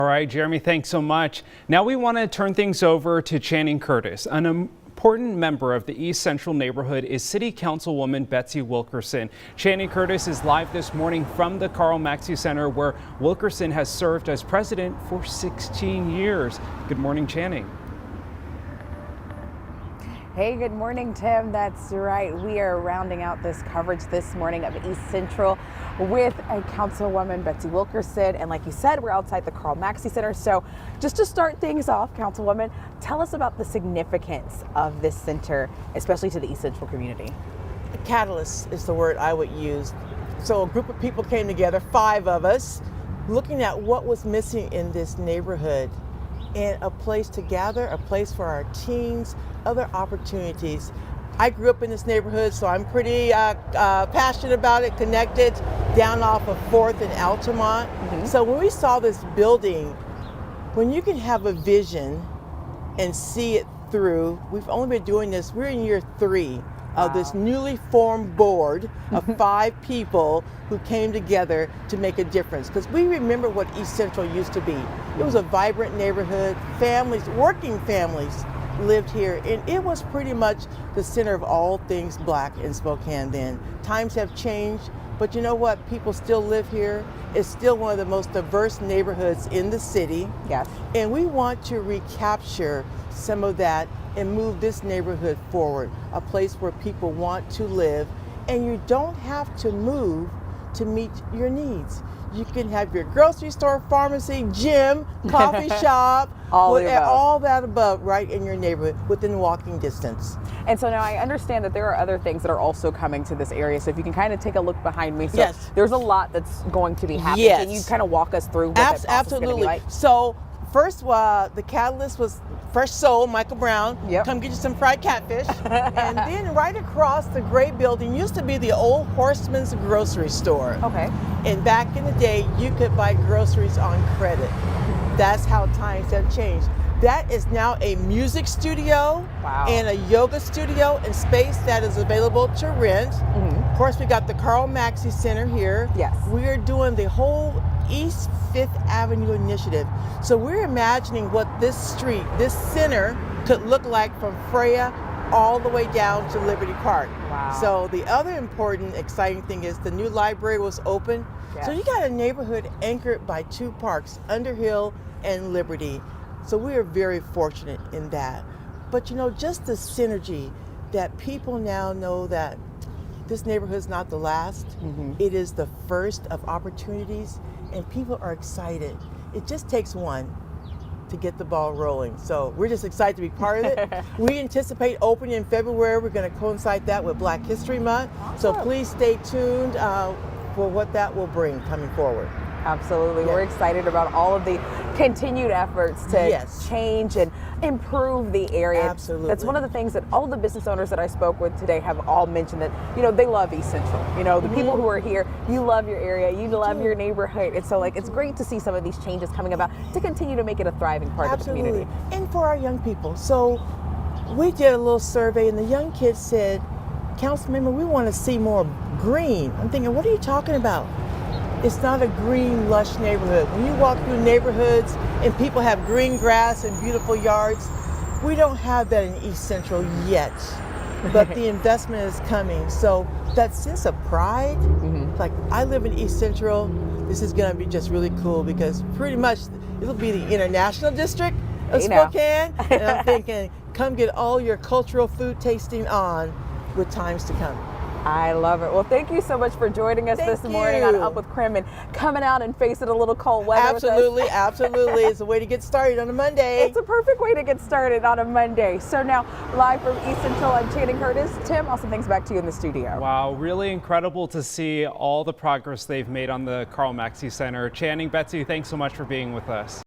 All right, Jeremy, thanks so much. Now we want to turn things over to Channing Curtis. An important member of the East Central neighborhood is City Councilwoman Betsy Wilkerson. Channing Curtis is live this morning from the Carl Maxey Center, where Wilkerson has served as president for 16 years. Good morning, Channing. Hey, good morning, Tim. That's right. We are rounding out this coverage this morning of East Central with Councilwoman Betsy Wilkerson. And like you said, we're outside the Carl Maxey Center. So just to start things off, Councilwoman, tell us about the significance of this center, especially to the East Central community. A catalyst is the word I would use. So a group of people came together, 5 of us, looking at what was missing in this neighborhood, and a place to gather, a place for our teens, other opportunities. I grew up in this neighborhood, so I'm pretty passionate about it, connected, down off of 4th and Altamont. So when we saw this building, when you can have a vision and see it through, we've only been doing this, we're in year 3 of this newly formed board of 5 people who came together to make a difference. Because we remember what East Central used to be. It was a vibrant neighborhood, families, working families lived here, and it was pretty much the center of all things black in Spokane then. Times have changed, but you know what? People still live here. It's still one of the most diverse neighborhoods in the city. Yes. And we want to recapture some of that and move this neighborhood forward, a place where people want to live, and you don't have to move to meet your needs. You can have your grocery store, pharmacy, gym, coffee shop, all that above right in your neighborhood within walking distance. And so now I understand that there are other things that are also coming to this area. So if you can kind of take a look behind me. So yes. There's a lot that's going to be happening. Yes. Can you kind of walk us through what that process Absolutely. is going to be like? So first, the catalyst was Fresh Soul, Michael Brown. Yep. Come get you some fried catfish. And then right across the gray building used to be the old Horstman's grocery store. Okay. And back in the day, you could buy groceries on credit. That's how times have changed. That is now a music studio and a yoga studio and space that is available to rent. Of course, we got the Carl Maxey Center here. Yes. We're doing the whole East 5th Avenue initiative. So we're imagining what this street, this center, could look like from Freya all the way down to Liberty Park. Wow. So the other important, exciting thing is the new library was open. Yes. So you got a neighborhood anchored by 2 parks, Underhill and Liberty. So we are very fortunate in that. But you know, just the synergy that people now know that this neighborhood is not the last, it is the first of opportunities, and people are excited. It just takes one to get the ball rolling. So we're just excited to be part of it. We anticipate opening in February. We're going to coincide that with Black History Month. Awesome. So please stay tuned for what that will bring coming forward. Absolutely. We're excited about all of the continued efforts to change and improve the area. Absolutely. That's one of the things that all of the business owners that I spoke with today have all mentioned, that, you know, they love East Central. You know, the people who are here, you love your area, you love your neighborhood. And so, like, it's great to see some of these changes coming about to continue to make it a thriving part of the community. And for our young people. So we did a little survey, and the young kids said, Councilmember, we want to see more green. I'm thinking, what are you talking about? It's not a green, lush neighborhood. When you walk through neighborhoods and people have green grass and beautiful yards, we don't have that in East Central yet, but the investment is coming. So that sense of pride, like, I live in East Central, this is gonna be just really cool, because pretty much it'll be the international district of Spokane. And I'm thinking, come get all your cultural food tasting on with times to come. I love it. Well, thank you so much for joining us this morning on Up with Krim and coming out and facing a little cold weather. Absolutely, with us. Absolutely. It's a way to get started on a Monday. It's a perfect way to get started on a Monday. So now, live from East Central, I'm Channing Curtis. Tim, I'll send things back to you in the studio. Wow, really incredible to see all the progress they've made on the Carl Maxey Center. Channing, Betsy, thanks so much for being with us.